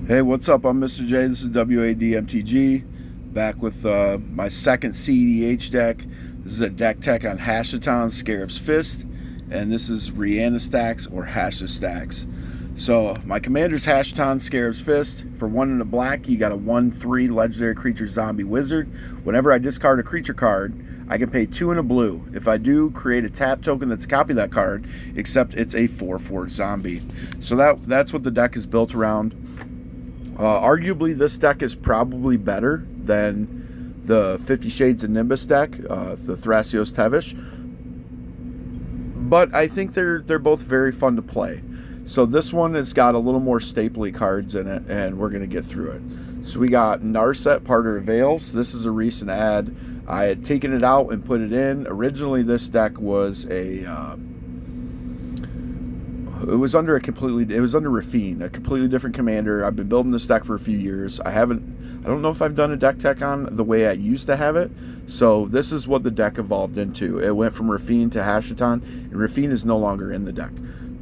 Hey, what's up? I'm Mr. J. This is W.A.D. MTG, back with my second CEDH deck. This is a Deck-Tech on Hashaton Scarabs Fist, and this is Rihanna stacks or Hasha stacks. So my commander's Hashaton Scarabs Fist. For 1 in the black, you got a 1/3 legendary creature zombie wizard. Whenever I discard a creature card, I can pay 2 in a blue. If I do, create a tap token that's a copy of that card, except it's a 4/4 zombie. So that's what the deck is built around. Arguably, this deck is probably better than the 50 Shades of Nimbus deck, the Thrasios Tevish. But I think they're both very fun to play. So this one has got a little more stapley cards in it, and we're going to get through it. So we got Narset, Parter of Veils. This is a recent ad. I had taken it out and put it in. Originally, this deck was it was under Rafine, a completely different commander. I've been building this deck for a few years. I don't know if I've done a Deck-Tech on the way I used to have it. So this is what the deck evolved into. It went from Rafine to Hashaton, and Rafine is no longer in the deck.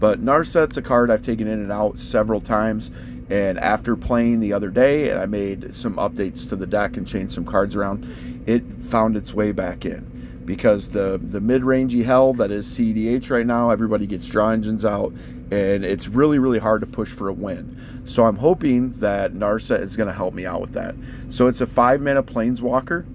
But Narset's a card I've taken in and out several times, and after playing the other day, and I made some updates to the deck and changed some cards around, it found its way back in. Because the mid-rangey hell that is CEDH right now, everybody gets draw engines out, and it's really, really hard to push for a win. So I'm hoping that Narset is going to help me out with that. So it's a 5-mana Planeswalker,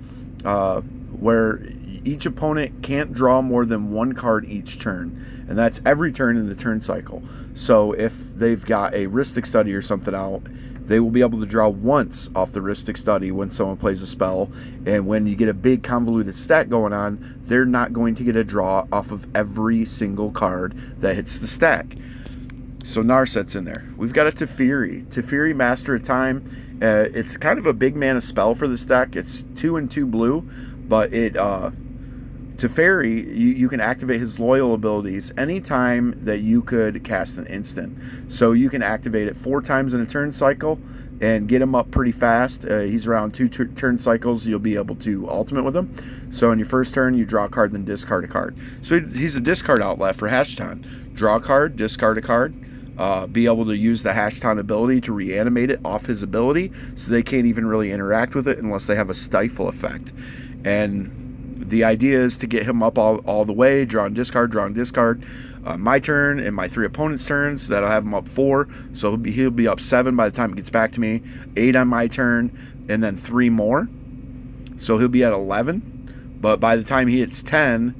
where each opponent can't draw more than 1 card each turn, and that's every turn in the turn cycle. So if they've got a Rhystic Study or something out, they will be able to draw once off the Rhystic Study when someone plays a spell, and when you get a big convoluted stack going on, they're not going to get a draw off of every single card that hits the stack. So Narset's in there. We've got a Teferi, Master of Time. It's kind of a big mana spell for this deck. It's 2 and 2 blue, but Teferi, you can activate his loyal abilities anytime that you could cast an instant. So you can activate it 4 times in a turn cycle and get him up pretty fast. He's around 2 turn cycles. You'll be able to ultimate with him. So in your first turn, you draw a card, then discard a card. So he's a discard outlet for Hashaton. Draw a card, discard a card. Be able to use the Hashaton ability to reanimate it off his ability, so they can't even really interact with it unless they have a stifle effect. And the idea is to get him up all the way, draw and discard, my turn and my 3 opponents' turns. That'll have him up 4, so he'll be up 7 by the time it gets back to me, 8 on my turn, and then 3 more. So he'll be at 11. But by the time he hits 10,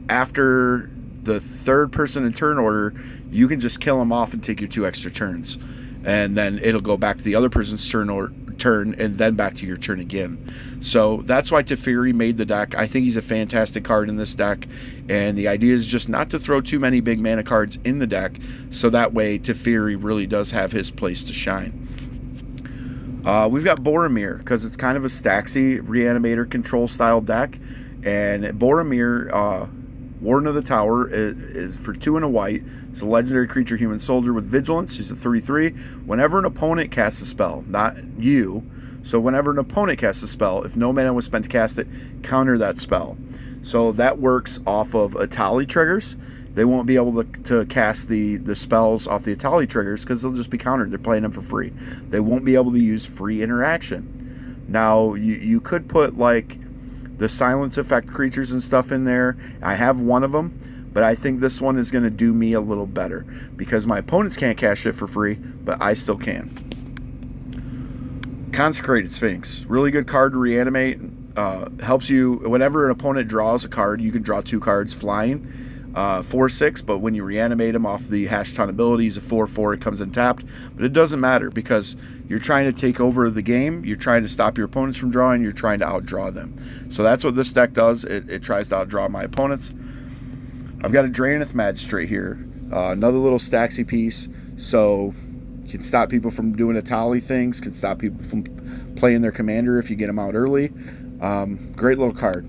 after the 3rd person in turn order, you can just kill him off and take your 2 extra turns. And then it'll go back to the other person's turn and then back to your turn again. So that's why Teferi made the deck. I think he's a fantastic card in this deck, and the idea is just not to throw too many big mana cards in the deck, so that way Teferi really does have his place to shine. We've got Boromir, because it's kind of a Staxy Reanimator control style deck, and Boromir, Warden of the Tower, is for 2 and a white. It's a legendary creature human soldier with vigilance. She's a 3/3. Whenever an opponent casts a spell, not you, so whenever an opponent casts a spell, if no mana was spent to cast it, counter that spell. So that works off of Atali triggers. They won't be able to cast the spells off the Atali triggers because they'll just be countered. They're playing them for free. They won't be able to use free interaction. Now, you could put like the silence effect creatures and stuff in there. I have one of them, but I think this one is going to do me a little better because my opponents can't cast it for free, but I still can. Consecrated Sphinx, really good card to reanimate. Helps you whenever an opponent draws a card. You can draw 2 cards flying, 4/6, but when you reanimate him off the Hashaton ability, he's a 4/4. It comes untapped, but it doesn't matter because you're trying to take over the game. You're trying to stop your opponents from drawing. You're trying to outdraw them. So that's what this deck does. It tries to outdraw my opponents. I've got a Draenith Magistrate here, another little Staxy piece. So can stop people from doing Atali things. Can stop people from playing their commander if you get them out early. Great little card.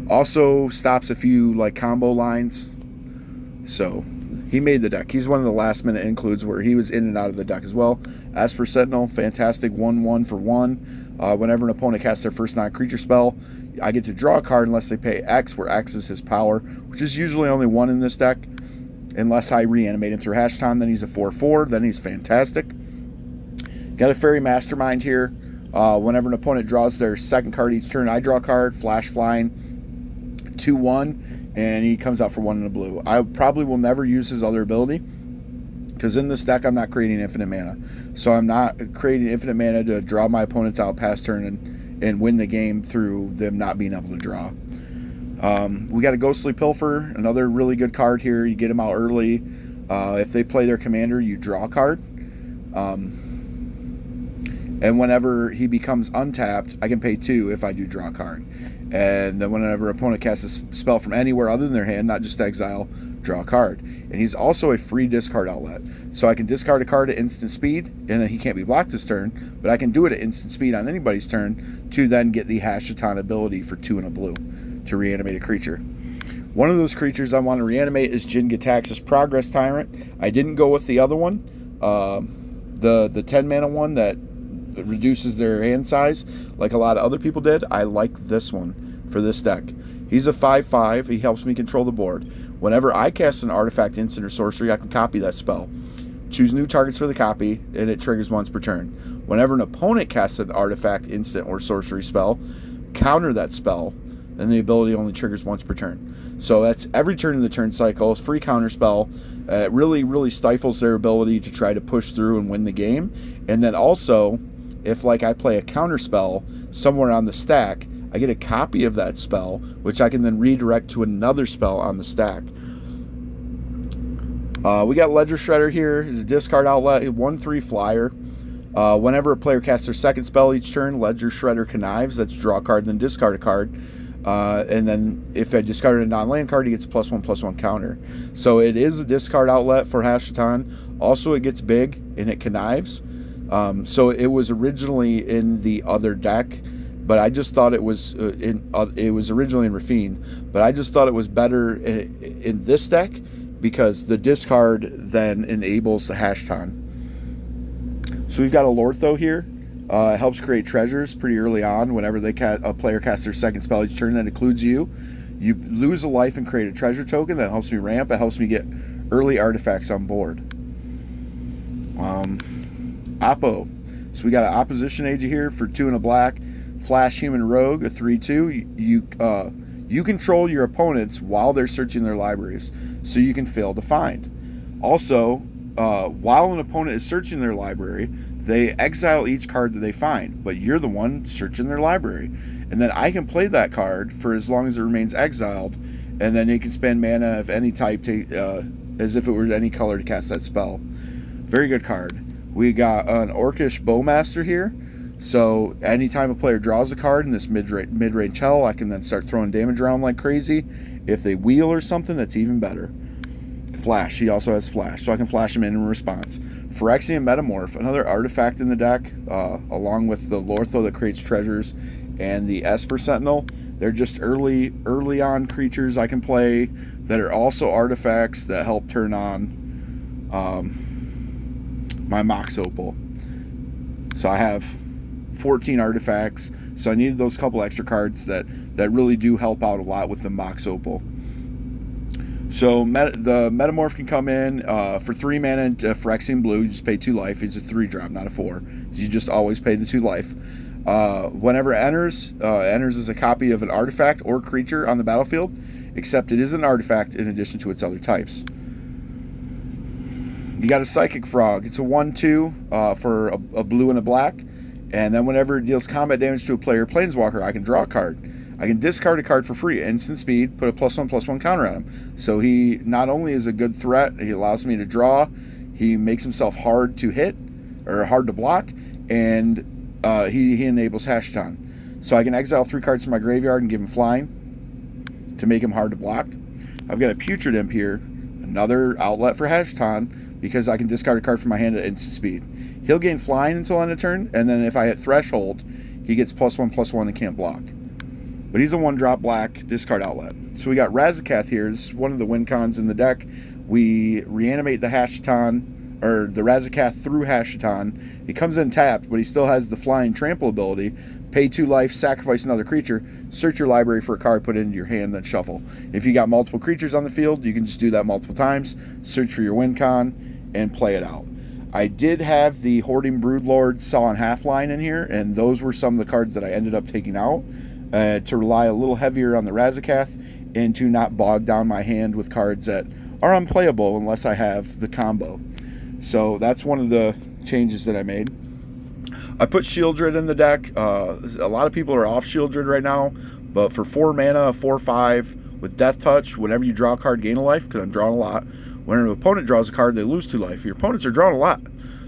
Also stops a few like combo lines. So he made the deck. He's one of the last minute includes where he was in and out of the deck as well. Esper Sentinel, fantastic 1/1 for 1. Whenever an opponent casts their first non-creature spell, I get to draw a card unless they pay X, where X is his power, which is usually only 1 in this deck. Unless I reanimate him through Hashaton, then he's a 4/4. Then he's fantastic. Got a Fairy Mastermind here. Whenever an opponent draws their second card each turn, I draw a card, flash flying, 2/1, and he comes out for 1 in a blue. I probably will never use his other ability, because in this deck I'm not creating infinite mana. So I'm not creating infinite mana to draw my opponents out past turn and win the game through them not being able to draw. We got a Ghostly Pilfer, another really good card here. You get him out early. If they play their commander, you draw a card. And whenever he becomes untapped, I can pay 2 if I do draw a card. And then whenever an opponent casts a spell from anywhere other than their hand, not just exile, draw a card. And he's also a free discard outlet. So I can discard a card at instant speed, and then he can't be blocked this turn, but I can do it at instant speed on anybody's turn to then get the Hashaton ability for 2 and a blue to reanimate a creature. One of those creatures I want to reanimate is Jin-Gitaxias Progress Tyrant. I didn't go with the other one, the 10 mana one that reduces their hand size like a lot of other people did. I like this one for this deck. He's a 5/5. He helps me control the board. Whenever I cast an artifact, instant, or sorcery, I can copy that spell. Choose new targets for the copy, and it triggers once per turn. Whenever an opponent casts an artifact, instant, or sorcery spell, counter that spell, and the ability only triggers once per turn. So that's every turn in the turn cycle. It's free counter spell. It really stifles their ability to try to push through and win the game. And then also, if like I play a counter spell somewhere on the stack, I get a copy of that spell, which I can then redirect to another spell on the stack. We got Ledger Shredder here. It's a discard outlet, 1/3 flyer. Whenever a player casts their second spell each turn, Ledger Shredder connives. That's draw a card, then discard a card. And then if I discarded a non-land card, he gets +1/+1 counter. So it is a discard outlet for Hashaton. Also, it gets big and it connives. So it was originally in the other deck, but I just thought it was it was originally in Rafine, but I just thought it was better in this deck because the discard then enables the Hashaton. So we've got a Lortho here. It helps create treasures pretty early on. Whenever a player casts their second spell each turn, that includes you. You lose a life and create a treasure token. That helps me ramp. It helps me get early artifacts on board. Oppo. So we got an Opposition Agent here for 2 and a black. Flash Human Rogue, a 3/2. You control your opponents while they're searching their libraries, so you can fail to find. Also, while an opponent is searching their library, they exile each card that they find, but you're the one searching their library. And then I can play that card for as long as it remains exiled, and then you can spend mana of any type as if it were any color to cast that spell. Very good card. We got an Orcish Bowmaster here. So anytime a player draws a card in this mid-range hell, I can then start throwing damage around like crazy. If they wheel or something, that's even better. Flash. He also has Flash, so I can flash him in response. Phyrexian Metamorph, another artifact in the deck, along with the Lortho that creates treasures and the Esper Sentinel. They're just early on creatures I can play that are also artifacts that help turn on my Mox Opal. So I have 14 artifacts, so I needed those couple extra cards that really do help out a lot with the Mox Opal. So the Metamorph can come in for 3 mana into Phyrexian Blue. You just pay 2 life. It's a 3-drop, not a 4. You just always pay the 2 life. Whenever it enters as a copy of an artifact or creature on the battlefield, except it is an artifact in addition to its other types. You got a Psychic Frog. It's a 1/2 for a blue and a black. And then whenever it deals combat damage to a player Planeswalker, I can draw a card. I can discard a card for free, instant speed, put a +1/+1 counter on him. So he not only is a good threat, he allows me to draw, he makes himself hard to hit, or hard to block, and he enables Hashaton. So I can exile 3 cards from my graveyard and give him flying to make him hard to block. I've got a Putrid Imp here, another outlet for Hashaton, because I can discard a card from my hand at instant speed. He'll gain flying until end of turn, and then if I hit Threshold, he gets +1/+1 and can't block. But he's a 1-drop black discard outlet. So we got Razakath here. This is one of the win cons in the deck. We reanimate the Hashaton, or the Razakath through Hashaton. He comes in tapped, but he still has the flying trample ability. Pay 2 life, sacrifice another creature, search your library for a card, put it into your hand, then shuffle. If you got multiple creatures on the field, you can just do that multiple times, search for your win con, and play it out. I did have the Hoarding Broodlord Saw in Half line in here, and those were some of the cards that I ended up taking out to rely a little heavier on the Razakath and to not bog down my hand with cards that are unplayable unless I have the combo. So that's one of the changes that I made. I put Shieldred in the deck. A lot of people are off Shieldred right now, but for 4 mana, a 4/5 with Death Touch, whenever you draw a card, gain a life, because I'm drawing a lot. When an opponent draws a card, they lose 2 life. Your opponents are drawing a lot.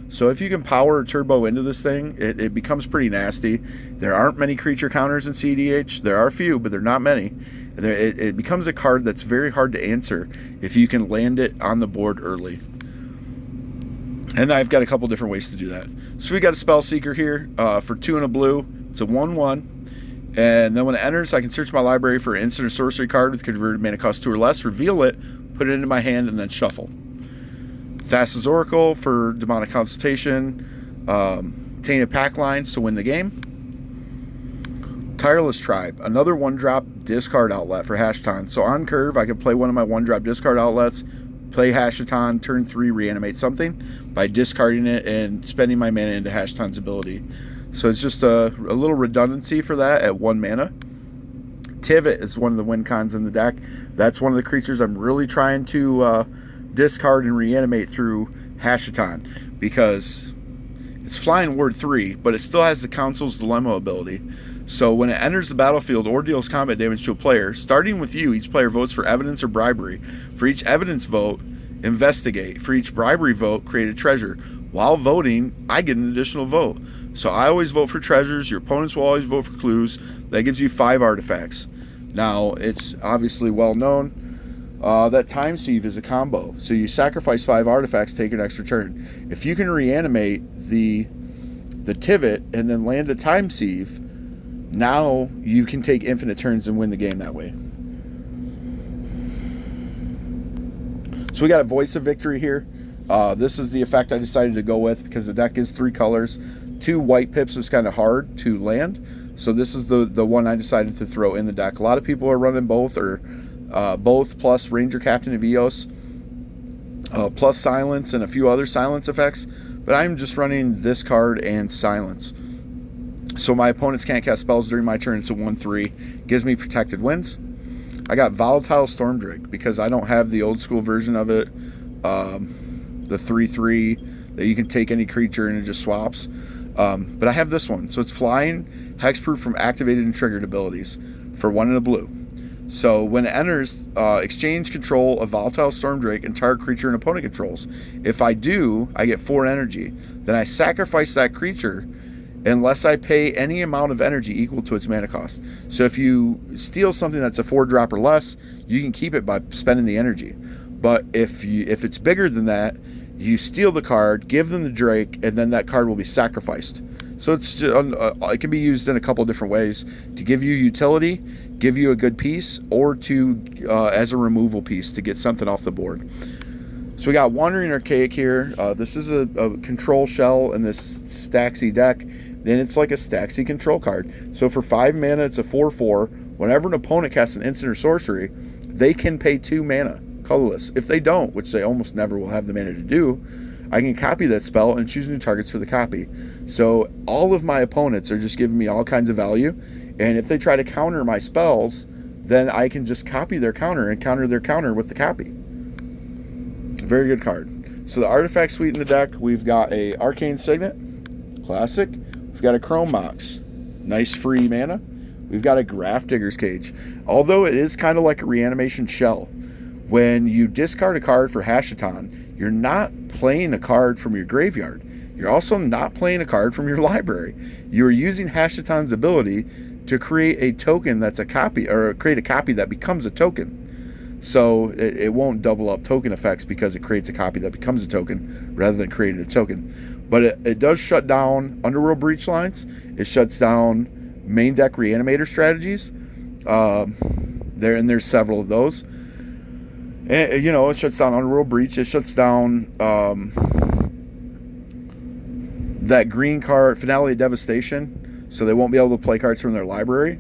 So if you can power turbo into this thing, it becomes pretty nasty. There aren't many creature counters in CDH. There are a few, but they're not many. It becomes a card that's very hard to answer if you can land it on the board early. And I've got a couple different ways to do that. So we got a Spell Seeker here for 2 and a blue. It's a 1/1. And then when it enters, I can search my library for an instant or sorcery card with converted mana cost 2 or less, reveal it, put it into my hand, and then shuffle. Thassa's Oracle for Demonic Consultation. Tainted Packline to win the game. Tireless Tribe, another 1-drop discard outlet for Hashaton. So on curve, I could play one of my 1-drop discard outlets, play Hashaton, turn 3, reanimate something by discarding it and spending my mana into Hashaton's ability. So it's just a little redundancy for that at 1 mana. Tivit is one of the win cons in the deck. That's one of the creatures I'm really trying to discard and reanimate through Hashaton, because it's flying ward 3, but it still has the Council's Dilemma ability. So when it enters the battlefield or deals combat damage to a player, starting with you, each player votes for evidence or bribery. For each evidence vote, investigate. For each bribery vote, create a treasure. While voting, I get an additional vote. So I always vote for treasures. Your opponents will always vote for clues. That gives you 5 artifacts. Now, it's obviously well known that Time Sieve is a combo. So you sacrifice 5 artifacts, take an extra turn. If you can reanimate the Tivit and then land a Time Sieve, now you can take infinite turns and win the game that way. So we got a Voice of Victory here. This is the effect I decided to go with because the deck is 3 colors. 2 white pips is kind of hard to land. So this is the one I decided to throw in the deck. A lot of people are running both, or both plus Ranger Captain of Eos, plus Silence and a few other silence effects. But I'm just running this card and Silence. So my opponents can't cast spells during my turn. It's a 1/3. Gives me protected wins. I got Volatile Stormdrake because I don't have the old school version of it. The 3/3 that you can take any creature and it just swaps. But I have this one. So it's flying, hexproof from activated and triggered abilities for 1 and a blue. So when it enters, exchange control of Volatile Stormdrake and target creature an opponent controls. If I do, I get 4 energy. Then I sacrifice that creature unless I pay any amount of energy equal to its mana cost. So if you steal something that's a 4-drop or less, you can keep it by spending the energy. But if it's bigger than that, you steal the card, give them the Drake, and then that card will be sacrificed. So it can be used in a couple different ways to give you utility, give you a good piece, or to as a removal piece to get something off the board. So we got Wandering Archaic here. This is a control shell in this Staxy deck. Then it's like a Staxy control card. So for 5 mana, it's a 4/4. Whenever an opponent casts an instant or sorcery, they can pay 2 mana, colorless. If they don't, which they almost never will have the mana to do, I can copy that spell and choose new targets for the copy. So all of my opponents are just giving me all kinds of value. And if they try to counter my spells, then I can just copy their counter and counter their counter with the copy. Very good card. So the artifact suite in the deck, we've got a Arcane Signet, classic. We've got a Chrome Mox, nice free mana. We've got a Grafdigger's Cage. Although it is kind of like a reanimation shell. When you discard a card for Hashaton, you're not playing a card from your graveyard. You're also not playing a card from your library. You're using Hashaton's ability to create a token that's a copy, or create a copy that becomes a token. So it won't double up token effects because it creates a copy that becomes a token rather than creating a token. But it does shut down Underworld Breach lines. It shuts down main deck reanimator strategies. There's several of those. And, it shuts down Underworld Breach. It shuts down that green card, Finale of Devastation, so they won't be able to play cards from their library,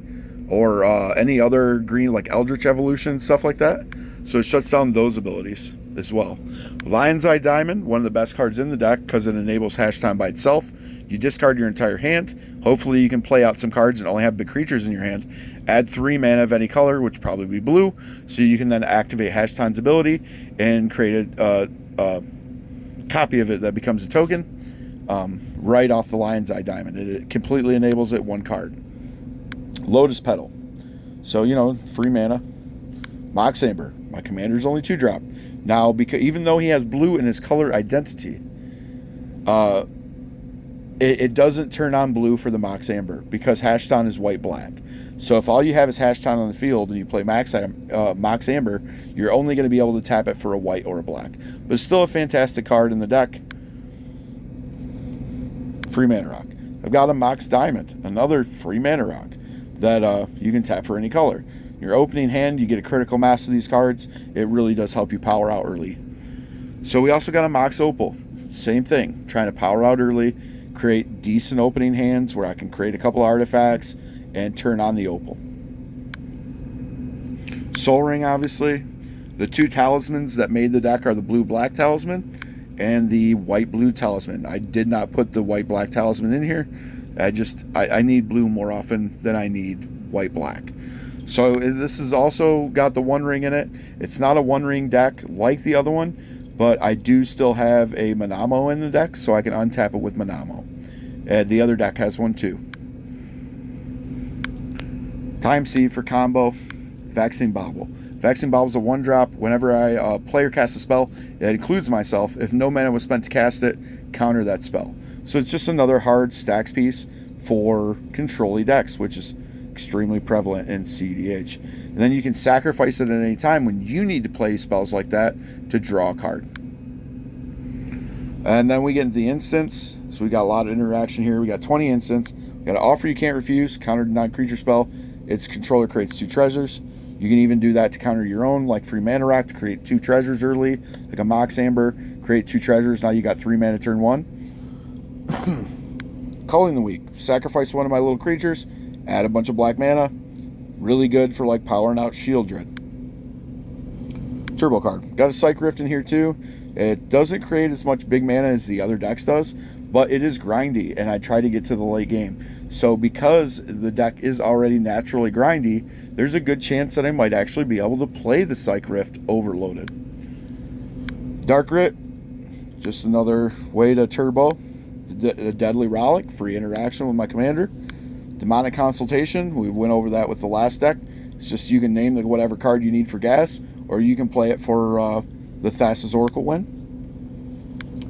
or any other green, like Eldritch Evolution, stuff like that. So it shuts down those abilities. as well. Lion's Eye Diamond, one of the best cards in the deck because it enables Hashaton by itself. You discard your entire hand. Hopefully you can play out some cards and only have big creatures in your hand. Add 3 mana of any color, which would probably be blue, so you can then activate Hashaton's ability and create a copy of it that becomes a token right off the Lion's Eye Diamond. It completely enables it, 1 card. Lotus Petal. So, you know, free mana. Mox Amber. My commander's only 2-drop. Now, because even though he has blue in his color identity, it doesn't turn on blue for the Mox Amber because Hashaton is white-black. So if all you have is Hashaton on the field and you play Mox Amber, you're only going to be able to tap it for a white or a black. But it's still a fantastic card in the deck. Free Mana Rock. I've got a Mox Diamond, another free Mana Rock that you can tap for any color. Your opening hand, you get a critical mass of these cards. It really does help you power out early. So we also got a Mox Opal. Same thing, trying to power out early, create decent opening hands where I can create a couple artifacts and turn on the Opal. Soul Ring, obviously. The 2 talismans that made the deck are the blue-black talisman and the white-blue talisman. I did not put the white-black talisman in here. I need blue more often than I need white-black. So this has also got the 1 ring in it. It's not a 1-ring deck like the other one, but I do still have a Manamo in the deck, so I can untap it with Manamo. The other deck has one too. Time Seed for combo. Vaccine Bauble. Vaccine Bauble is a 1-drop. Whenever a player casts a spell, it includes myself. If no mana was spent to cast it, counter that spell. So it's just another hard stacks piece for control-y decks, which is extremely prevalent in CDH. And then you can sacrifice it at any time when you need to play spells like that to draw a card. And then we get into the instants. So we got a lot of interaction here. We got 20 instants. We got an Offer You Can't Refuse, counter to non-creature spell. Its controller creates 2 treasures. You can even do that to counter your own, like free Mana Rock to create 2 treasures early, like a Mox Amber, create 2 treasures. Now you got 3 mana turn 1. Culling the Weak. Sacrifice one of my little creatures. Add a bunch of black mana. Really good for like powering out Shield Dread. Turbo card. Got a Psych Rift in here too. It doesn't create as much big mana as the other decks does, but it is grindy, and I try to get to the late game. So because the deck is already naturally grindy, there's a good chance that I might actually be able to play the Psych Rift overloaded. Dark Grit. Just another way to turbo. The Deadly Relic. Free interaction with my commander. Demonic Consultation, we went over that with the last deck. It's just you can name whatever card you need for gas, or you can play it for the Thassa's Oracle win.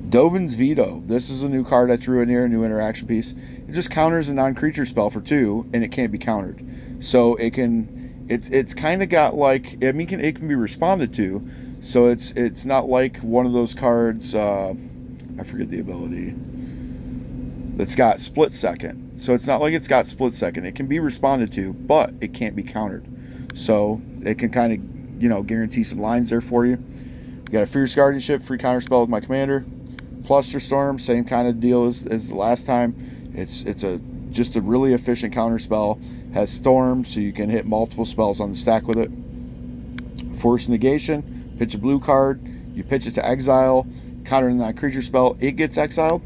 Dovin's Veto. This is a new card I threw in here, a new interaction piece. It just counters a non-creature spell for 2, and it can't be countered. So it's kind of got like, I mean, it can be responded to. So it's not like one of those cards, I forget the ability, that's got Split Second. So it's not like it's got Split Second. It can be responded to, but it can't be countered. So it can kind of, guarantee some lines there for you. We got a Fierce Guardianship, free counter spell with my commander. Flusterstorm, same kind of deal as the last time. It's just a really efficient counter spell. Has Storm, so you can hit multiple spells on the stack with it. Force Negation, pitch a blue card. You pitch it to exile, countering that creature spell. It gets exiled.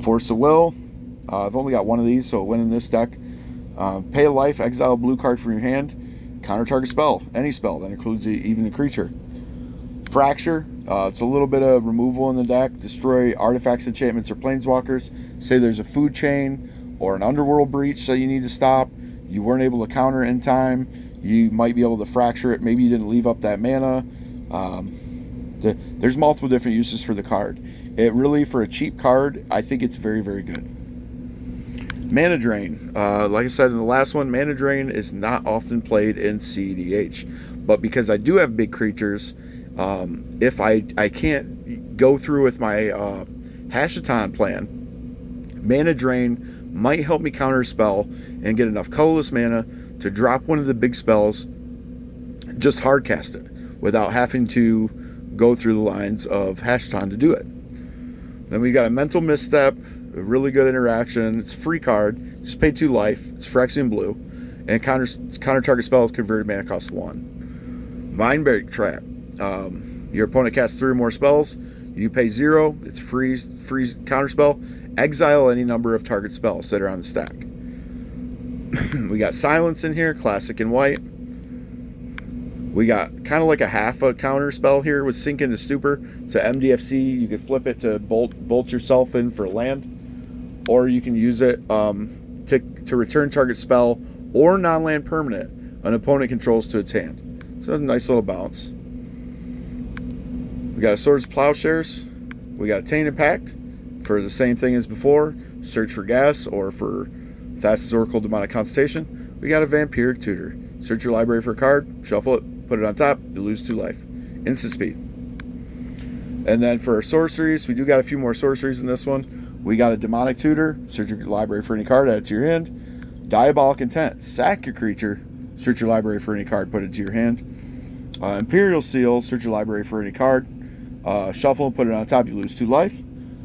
Force of Will. I've only got one of these, so it went in this deck. Pay a life, exile a blue card from your hand, counter target spell, any spell, that includes even a creature. Fracture, it's a little bit of removal in the deck. Destroy artifacts, enchantments, or planeswalkers. Say there's a food chain or an underworld breach that you need to stop. You weren't able to counter it in time. You might be able to fracture it. Maybe you didn't leave up that mana. There's multiple different uses for the card. It really, for a cheap card, I think it's very, very good. Mana Drain. Like I said in the last one, Mana Drain is not often played in CDH. But because I do have big creatures, if I can't go through with my Hashaton plan, Mana Drain might help me counter a spell and get enough colorless mana to drop one of the big spells, just hard cast it, without having to go through the lines of Hashaton to do it. Then we got a Mental Misstep, a really good interaction. It's a free card. Just pay 2 life. It's Phyrexian blue. And counter target spell with converted mana cost 1. Mindbreak Trap. Your opponent casts 3 or more spells. You pay 0. It's freeze counterspell. Exile any number of target spells that are on the stack. We got Silence in here, classic in white. We got kind of like a half a counter spell here with Sink into Stupor. It's a MDFC. You could flip it to bolt yourself in for land, or you can use it to return target spell or non-land permanent an opponent controls to its hand. So a nice little bounce. We got a Swords of Plowshares. We got a Tainted Pact for the same thing as before. Search for gas, or for Thassa's Oracle Demonic Consultation. We got a Vampiric Tutor. Search your library for a card, shuffle it, put it on top, you lose 2 life. Instant speed. And then for our sorceries, we do got a few more sorceries in this one. We got a Demonic Tutor. Search your library for any card, add it to your hand. Diabolic Intent. Sack your creature. Search your library for any card, put it to your hand. Imperial Seal. Search your library for any card. Shuffle and put it on top, you lose 2 life.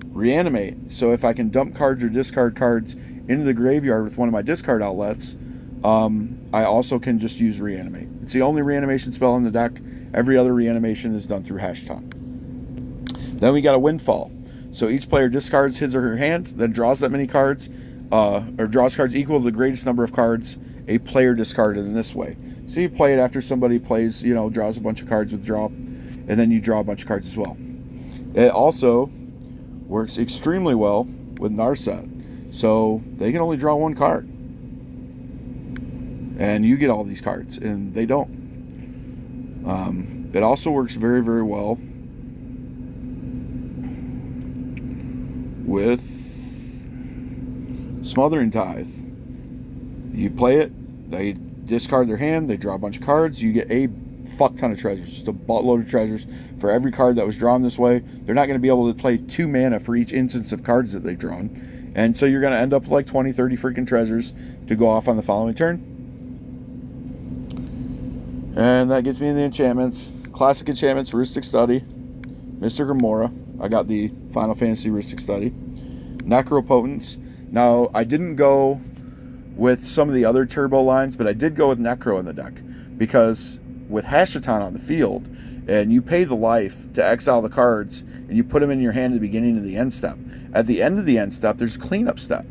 Reanimate. So if I can dump cards or discard cards into the graveyard with one of my discard outlets, I also can just use Reanimate. It's the only reanimation spell in the deck. Every other reanimation is done through Hashaton. Then we got a Windfall. So each player discards his or her hand, then draws that many cards, or draws cards equal to the greatest number of cards a player discarded in this way. So you play it after somebody plays, draws a bunch of cards with draw, and then you draw a bunch of cards as well. It also works extremely well with Narset. So they can only draw 1 card. And you get all these cards, and they don't. It also works very, very well with Smothering Tithe. You play it, they discard their hand, they draw a bunch of cards, you get a fuck ton of treasures, just a buttload of treasures for every card that was drawn this way. They're not going to be able to play 2 mana for each instance of cards that they've drawn. And so you're going to end up with like 20, 30 freaking treasures to go off on the following turn. And that gets me in the enchantments. Classic enchantments, Rhystic Study, Mystic Remora. I got the Final Fantasy Rhystic Study. Necropotence. Now, I didn't go with some of the other turbo lines, but I did go with Necro in the deck. Because with Hashaton on the field, and you pay the life to exile the cards, and you put them in your hand at the beginning of the end step. At the end of the end step, there's a cleanup step.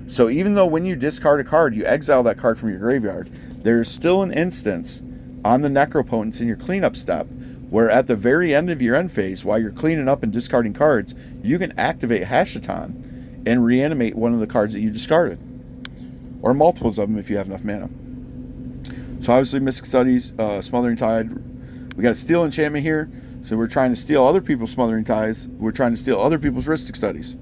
So even though when you discard a card, you exile that card from your graveyard, there's still an instance on the Necropotence in your cleanup step where at the very end of your end phase, while you're cleaning up and discarding cards, you can activate Hashaton and reanimate one of the cards that you discarded. Or multiples of them if you have enough mana. So obviously Mystic Studies, Smothering Tithe. We got a Steal enchantment here. So we're trying to steal other people's Smothering Tithes. We're trying to steal other people's Rhystic Studies.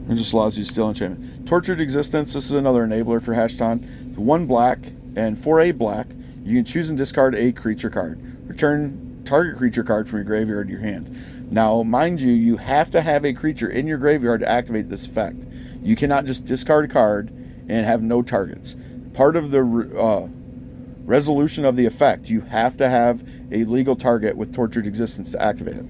It just allows you to steal enchantment. Tortured Existence. This is another enabler for Hashaton. 1 black, and for a black, you can choose and discard a creature card. Return target creature card from your graveyard to your hand. Now, mind you, you have to have a creature in your graveyard to activate this effect. You cannot just discard a card and have no targets. Part of the resolution of the effect, you have to have a legal target with Tortured Existence to activate it.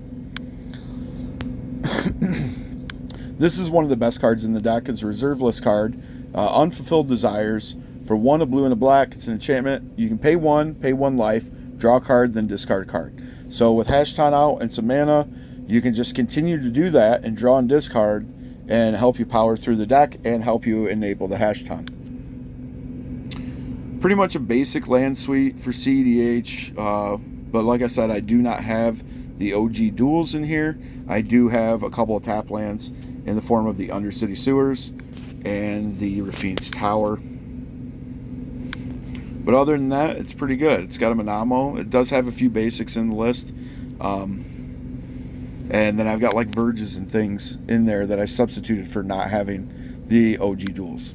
This is one of the best cards in the deck. It's a reserve list card. Unfulfilled Desires. For 1, a blue and a black, it's an enchantment. You can pay 1 life, draw a card, then discard a card. So with Hashaton out and some mana, you can just continue to do that and draw and discard and help you power through the deck and help you enable the Hashaton. Pretty much a basic land suite for CEDH, but like I said, I do not have the OG duels in here. I do have a couple of tap lands in the form of the Undercity Sewers and the Rafine's Tower. But other than that, it's pretty good. It's got a Manamo. It does have a few basics in the list. And then I've got like Verges and things in there that I substituted for not having the OG duels.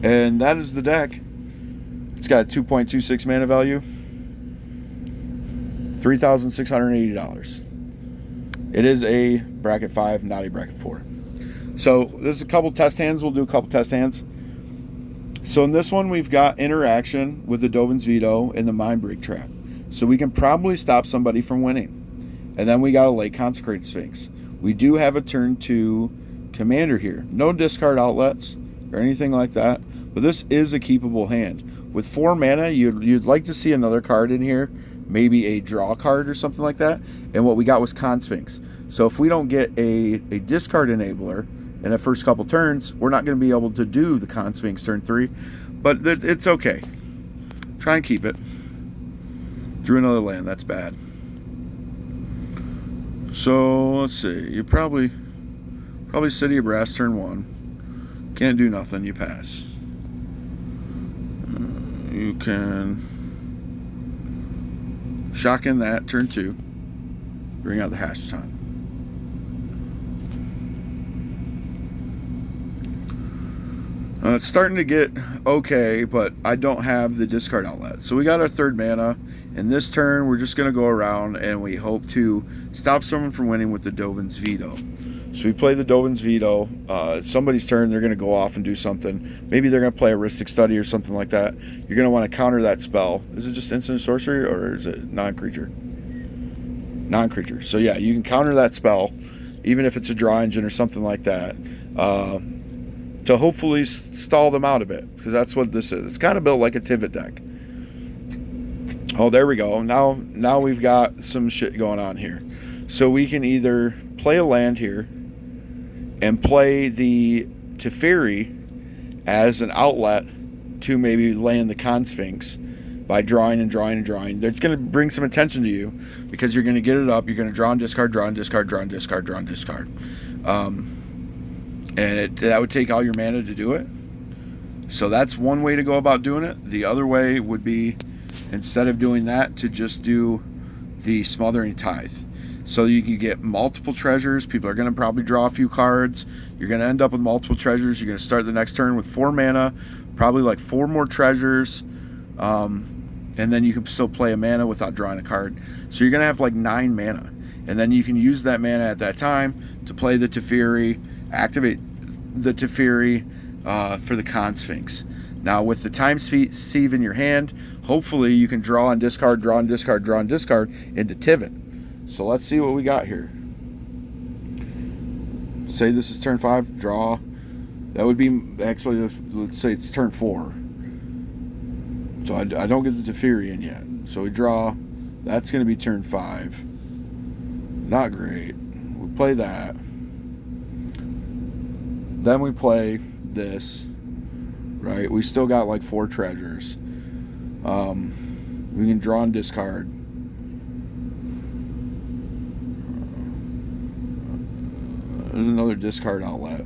And that is the deck. It's got a 2.26 mana value. $3,680. It is a bracket 5, not a bracket 4. So there's a couple test hands. We'll do a couple test hands. So in this one, we've got interaction with the Dovin's Veto and the Mindbreak Trap. So we can probably stop somebody from winning. And then we got a late Consecrated Sphinx. We do have a turn 2 commander here. No discard outlets or anything like that. But this is a keepable hand. with 4 mana, you'd like to see another card in here, maybe a draw card or something like that. And what we got was Consphinx. So if we don't get a discard enabler in the first couple turns, we're not going to be able to do the Consphinx turn 3. But it's okay. Try and keep it. Drew another land. That's bad. So let's see. You probably City of Brass turn 1. Can't do nothing. You pass. You can shock in that turn 2. Bring out the Hashaton. It's starting to get okay, but I don't have the discard outlet. So we got our 3rd mana. In this turn, we're just going to go around and we hope to stop someone from winning with the Dovin's Veto. So we play the Dovin's Veto. Somebody's turn, they're going to go off and do something. Maybe they're going to play a Rhystic Study or something like that. You're going to want to counter that spell. Is it just instant sorcery or is it non-creature? Non-creature. So yeah, you can counter that spell, even if it's a draw engine or something like that. To hopefully stall them out a bit, because that's what this is. It's kind of built like a Tivit deck. Oh, there we go. Now we've got some shit going on here. So we can either play a land here and play the Teferi as an outlet to maybe land the Consphinx by drawing and drawing and drawing. That's going to bring some attention to you because you're going to get it up. You're going to draw and discard, draw and discard, draw and discard, draw and discard. And that would take all your mana to do it. So that's one way to go about doing it. The other way would be, instead of doing that, to just do the Smothering Tithe. So you can get multiple treasures. People are going to probably draw a few cards. You're going to end up with multiple treasures. You're going to start the next turn with 4 mana, probably like 4 more treasures. And then you can still play a mana without drawing a card. So you're going to have like 9 mana. And then you can use that mana at that time to play the Teferi, activate the Teferi for the Consphinx. Now with the Time Sieve in your hand, hopefully you can draw and discard, draw and discard, draw and discard into Tivit. So let's see what we got here. Say this is turn 5, draw. That would be, actually, let's say it's turn 4. So I don't get the Teferi in yet. So we draw. That's going to be turn 5. Not great. We play that. Then we play this, right? We still got like 4 treasures. We can draw and discard. There's another discard outlet.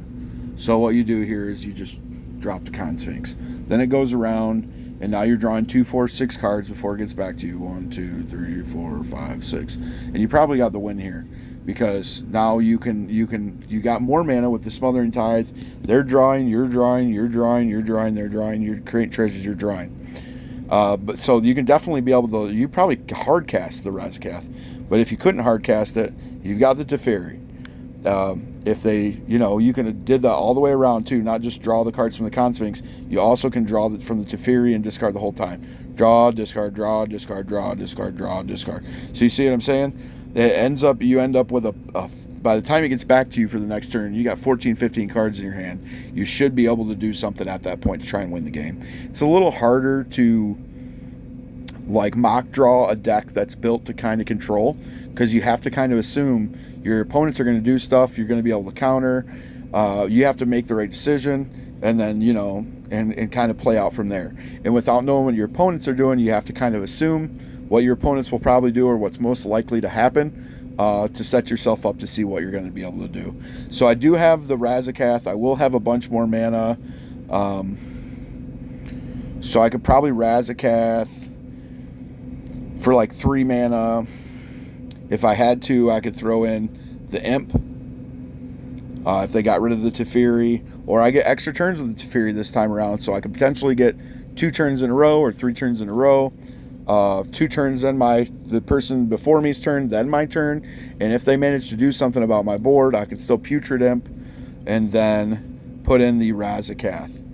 So what you do here is you just drop the Consphinx. Then it goes around, and now you're drawing 2, 4, 6 cards before it gets back to you. 1, 2, 3, 4, 5, 6. And you probably got the win here, because now you got more mana with the Smothering Tithe. They're drawing, you're drawing, you're drawing, you're drawing, they're drawing, you're creating treasures, you're drawing. But so you can definitely be able to, you probably hard cast the Razakath, but if you couldn't hard cast it, you've got the Teferi. If they, you can did that all the way around too, not just draw the cards from the Consphinx. You also can draw from the Teferi and discard the whole time. Draw, discard, draw, discard, draw, discard, draw, discard. So you see what I'm saying? You end up with by the time it gets back to you for the next turn, you got 14, 15 cards in your hand. You should be able to do something at that point to try and win the game. It's a little harder to like mock draw a deck that's built to kind of control, because you have to kind of assume your opponents are going to do stuff, you're going to be able to counter. You have to make the right decision, and then, and kind of play out from there. And without knowing what your opponents are doing, you have to kind of assume what your opponents will probably do or what's most likely to happen to set yourself up to see what you're going to be able to do. So I do have the Razakath. I will have a bunch more mana. So I could probably Razakath for like 3 mana. If I had to, I could throw in the Imp. If they got rid of the Teferi, or I get extra turns with the Teferi this time around, so I could potentially get 2 turns in a row or 3 turns in a row. 2 turns, then the person before me's turn, then my turn. And if they manage to do something about my board, I could still Putrid Imp and then put in the Razakath,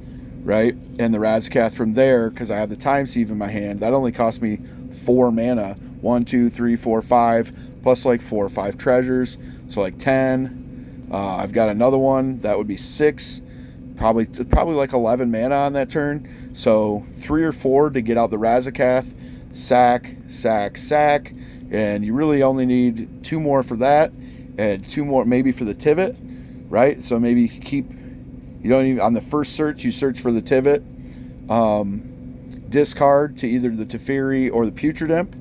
right? And the Razakath from there, because I have the Time Sieve in my hand, that only cost me 4 mana. 1, 2, 3, 4, 5, plus like 4 or 5 treasures, so like 10. I've got another one that would be 6, probably like 11 mana on that turn. So 3 or 4 to get out the Razakath, sack, sack, sack, and you really only need 2 more for that, and 2 more maybe for the Tivit, right? So maybe you keep, you don't even, on the first search, you search for the Tivit, discard to either the Teferi or the Putrid Imp,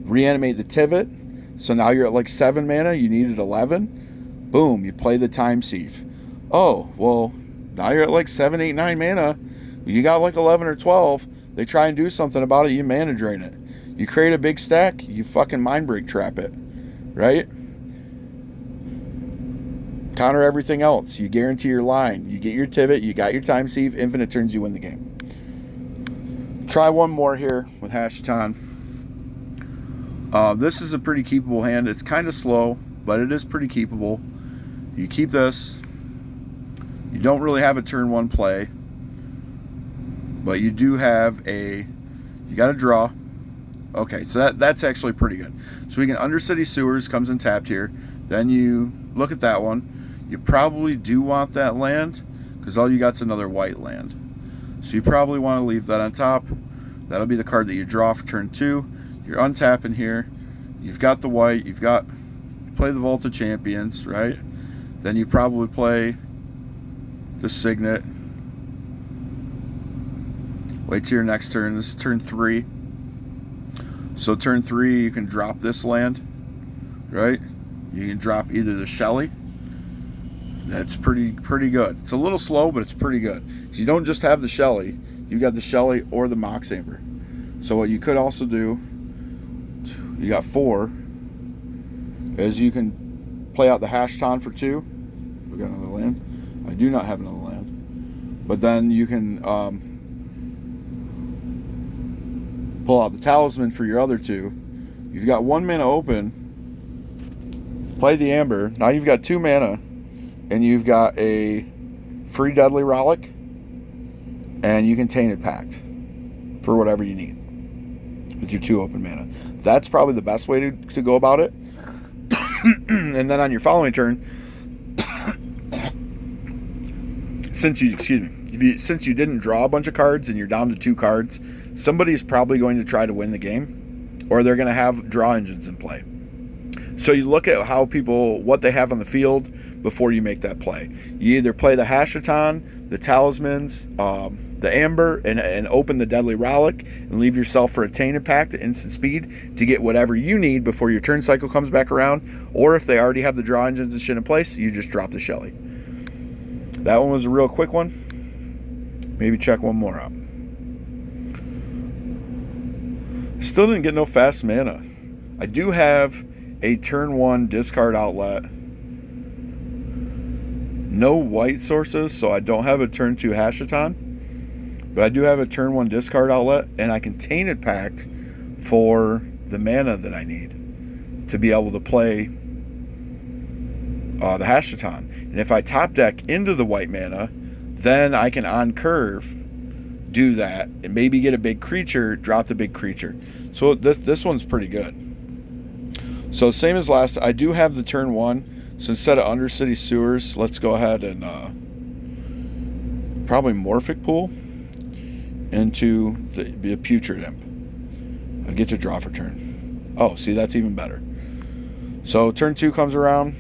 reanimate the Tivit, so now you're at like 7 mana, you needed 11, boom, you play the Time Sieve. Oh, well, now you're at like 7, 8, 9 mana, you got like 11 or 12, they try and do something about it, you mana drain it. You create a big stack, you fucking Mind Break trap it, right? Counter everything else. You guarantee your line. You get your Tivit, you got your Time Sieve, infinite turns, you win the game. Try one more here with Hashaton. This is a pretty keepable hand. It's kind of slow, but it is pretty keepable. You keep this. You don't really have a turn 1 play, but you do have a, you got to draw. Okay, so that's actually pretty good. So we can Undercity Sewers, comes in tapped here. Then you look at that one. You probably do want that land, because all you got's another white land. So you probably want to leave that on top. That'll be the card that you draw for turn 2. You're untapping here. You've got the white. You've got, you play the Vault of Champions, right? Then you probably play the Signet. Wait till your next turn. This is turn 3. So turn 3, you can drop this land, right? You can drop either the Shelly. That's pretty good. It's a little slow, but it's pretty good. So you don't just have the Shelly. You got the Shelly or the Mox Amber. So what you could also do, you got 4, is you can play out the Hashaton for 2. We got another land. I do not have another land. But then you can pull out the Talisman for your other 2. You've got 1 mana open. Play the Amber. Now you've got 2 mana. And you've got a free Deadly Relic. And you can Tainted Pact for whatever you need with your 2 open mana. That's probably the best way to go about it. And then on your following turn, since you didn't draw a bunch of cards and you're down to 2 cards, somebody's probably going to try to win the game, or they're going to have draw engines in play. So you look at how people, what they have on the field before you make that play. You either play the Hashaton, the Talismans, the Amber, and open the Deadly Relic and leave yourself for a Tainted Pact at instant speed to get whatever you need before your turn cycle comes back around. Or if they already have the draw engines and shit in place, you just drop the Shelly. That one was a real quick one. Maybe check one more out. Still didn't get no fast mana. I do have a turn 1 discard outlet. No white sources, so I don't have a turn 2 Hashaton. But I do have a turn 1 discard outlet, and I can Tainted Pact for the mana that I need to be able to play the Hashaton. And if I top deck into the white mana, then I can on curve do that and maybe get a big creature, drop the big creature. So this one's pretty good. So same as last, I do have the turn 1. So instead of Undercity Sewers, let's go ahead and probably Morphic Pool into the Putrid Imp. I get to draw for turn. Oh, see, that's even better. So turn 2 comes around.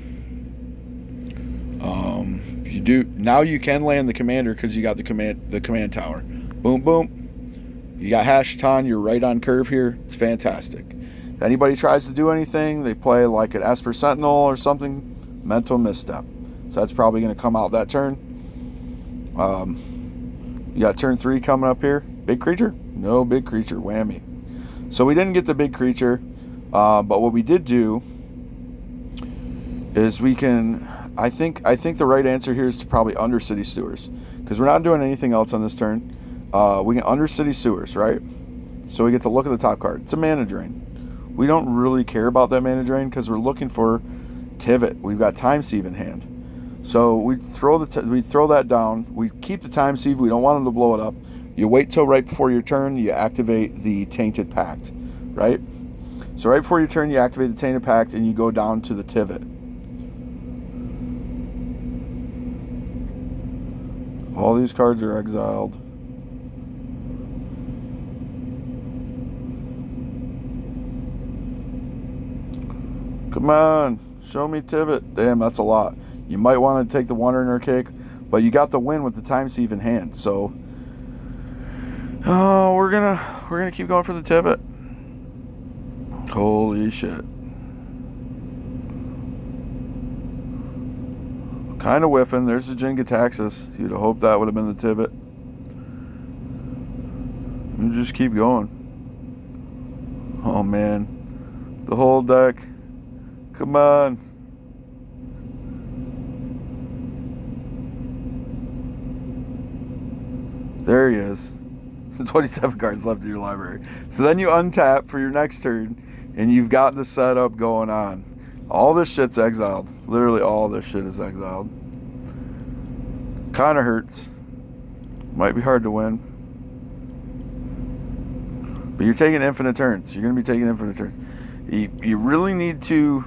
Now you can land the commander because you got the command tower. Boom, boom. You got Hashaton. You're right on curve here. It's fantastic. If anybody tries to do anything, they play like an Esper Sentinel or something. Mental misstep. So that's probably going to come out that turn. You got turn 3 coming up here. Big creature? No big creature. Whammy. So we didn't get the big creature. But what we did do is we can... I think the right answer here is to probably Undercity Sewers, because we're not doing anything else on this turn. We can Undercity Sewers, right? So we get to look at the top card. It's a mana drain. We don't really care about that mana drain because we're looking for Tivit. We've got Time Sieve in hand. So we throw that down. We keep the Time Sieve. We don't want them to blow it up. You wait till right before your turn. You activate the Tainted Pact, right? So right before your turn, you activate the Tainted Pact and you go down to the Tivit. All these cards are exiled. Come on, show me Tivit. Damn, that's a lot. You might want to take the one earner kick, but you got the win with the time sieve in hand. So, we're gonna keep going for the Tivit. Holy shit! Kind of whiffing. There's the Jingataxis. You'd have hoped that would have been the Tivit. And just keep going. Oh man, the whole deck. Come on. There he is. 27 cards left in your library. So then you untap for your next turn, and you've got the setup going on. All this shit's exiled. Literally all this shit is exiled. Kind of hurts. Might be hard to win. But you're taking infinite turns. You're going to be taking infinite turns. You really need to...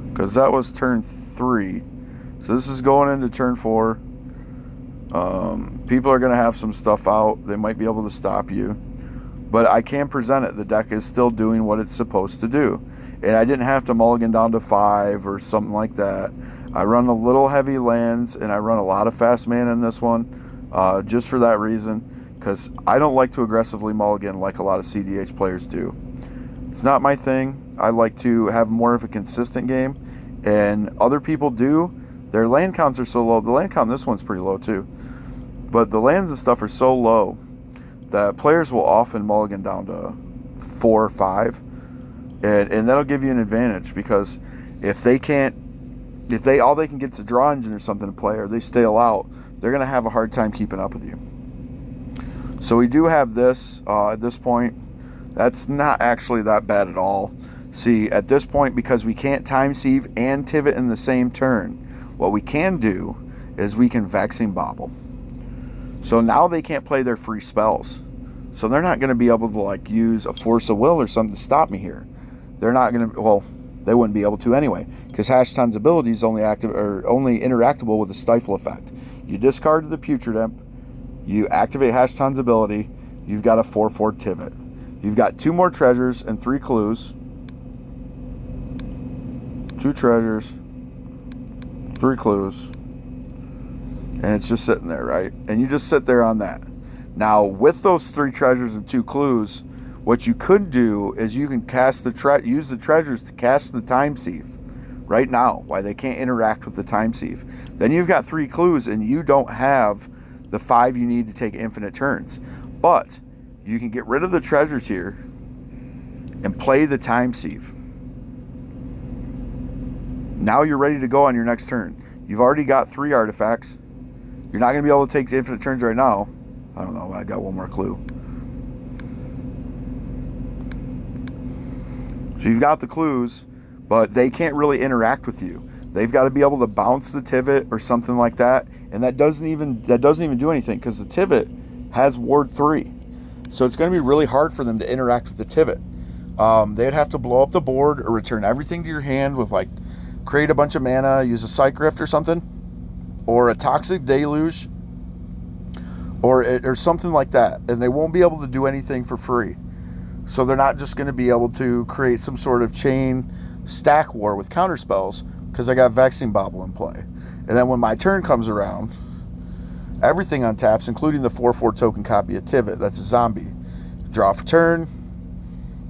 Because that was turn 3. So this is going into turn 4. People are going to have some stuff out. They might be able to stop you. But I can present it. The deck is still doing what it's supposed to do. And I didn't have to mulligan down to 5 or something like that. I run a little heavy lands, and I run a lot of fast mana in this one. Just for that reason. Because I don't like to aggressively mulligan like a lot of CDH players do. It's not my thing. I like to have more of a consistent game. And other people do. Their land counts are so low. The land count in this one's pretty low too. But the lands and stuff are so low that players will often mulligan down to 4 or 5. And that'll give you an advantage, because if they all they can get is a draw engine or something to play, or they stale out, they're going to have a hard time keeping up with you. So we do have this at this point. That's not actually that bad at all. See, at this point, because we can't time sieve and Tivit in the same turn, what we can do is we can Vexing Bobble. So now they can't play their free spells. So they're not going to be able to like use a Force of Will or something to stop me here. They're not going to, well, they wouldn't be able to anyway, because Hashaton's ability is only active or only interactable with a Stifle effect. You discard the Putrid Imp, you activate Hashaton's ability, you've got a 4/4 Tivit. You've got 2 more treasures and 3 clues. 2 treasures, 3 clues. And it's just sitting there, right? And you just sit there on that. Now, with those 3 treasures and 2 clues, what you could do is you can cast use the treasures to cast the time sieve right now, while they can't interact with the time sieve. Then you've got 3 clues, and you don't have the 5 you need to take infinite turns. But you can get rid of the treasures here and play the time sieve. Now you're ready to go on your next turn. You've already got 3 artifacts. You're not going to be able to take infinite turns right now. I don't know. I got 1 more clue. So you've got the clues, but they can't really interact with you. They've got to be able to bounce the Tivit or something like that, and that doesn't even do anything, because the Tivit has Ward 3. So it's going to be really hard for them to interact with the Tivit. They'd have to blow up the board or return everything to your hand with like create a bunch of mana, use a Psych Rift or something, or a Toxic Deluge, or something like that, and they won't be able to do anything for free. So they're not just going to be able to create some sort of chain stack war with counterspells, because I got Vexing Bobble in play. And then when my turn comes around, everything untaps, including the 4/4 token copy of Tivit. That's a zombie. Draw for turn.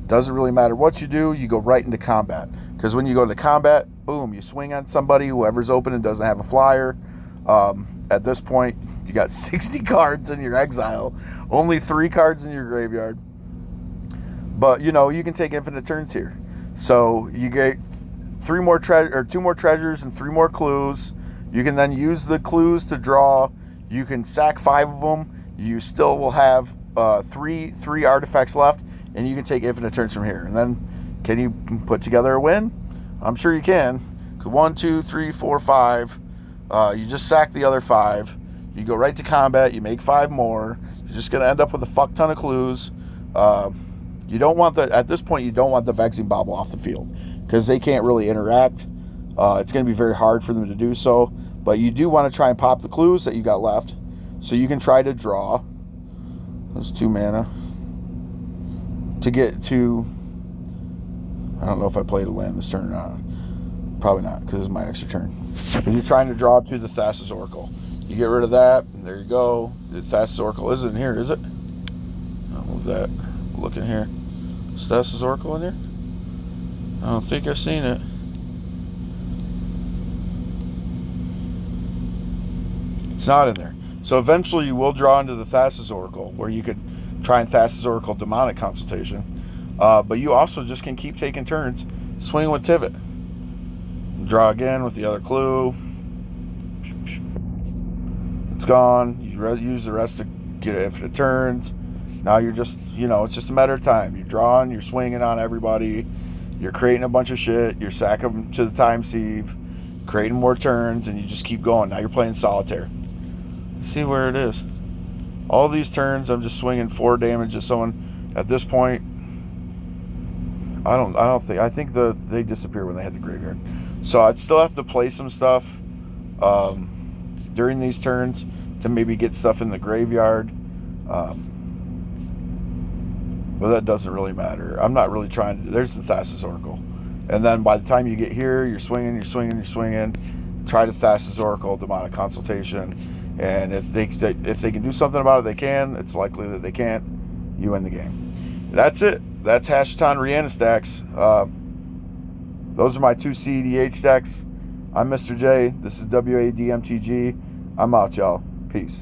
Doesn't really matter what you do, you go right into combat. Because when you go into combat, boom, you swing on somebody, whoever's open and doesn't have a flyer. At this point, you got 60 cards in your exile, only 3 cards in your graveyard. But you know, you can take infinite turns here. So you get 2 more treasures and 3 more clues. You can then use the clues to draw. You can sack 5 of them. You still will have 3 artifacts left, and you can take infinite turns from here. And then, can you put together a win? I'm sure you can. 1, 2, 3, 4, 5. You just sack the other 5. You go right to combat. You make 5 more. You're just gonna end up with a fuck ton of clues. You don't want at this point, you don't want the Vexing Bobble off the field, because they can't really interact. It's going to be very hard for them to do so, but you do want to try and pop the clues that you got left, so you can try to draw those 2 mana to get to I don't know if I played a land this turn or not. Probably not, because it's my extra turn. If you're trying to draw to the Thassa's Oracle, you get rid of that, and there you go. The Thassa's Oracle isn't here, is it? I'll move that. Look in here. Is Thassa's Oracle in here? I don't think I've seen it. It's not in there. So eventually you will draw into the Thassa's Oracle, where you could try and Thassa's Oracle Demonic Consultation. But you also just can keep taking turns, swing with Tivit. Draw again with the other clue. It's gone. You use the rest to get it if it turns. Now you're just, it's just a matter of time. You're drawing, you're swinging on everybody, you're creating a bunch of shit, you're sacking them to the time sieve, creating more turns, and you just keep going. Now you're playing solitaire. See where it is. All these turns, I'm just swinging 4 damage at someone. At this point, I think they disappear when they hit the graveyard. So I'd still have to play some stuff during these turns to maybe get stuff in the graveyard. But that doesn't really matter. I'm not really trying to. There's the Thassa's Oracle. And then by the time you get here, you're swinging. Try the Thassa's Oracle, Demonic Consultation. And if they can do something about it, they can. It's likely that they can't. You win the game. That's it. That's Hashaton Rihanna stacks. Those are my 2 CEDH decks. I'm Mr. J. This is W.A.D. MTG. I'm out, y'all. Peace.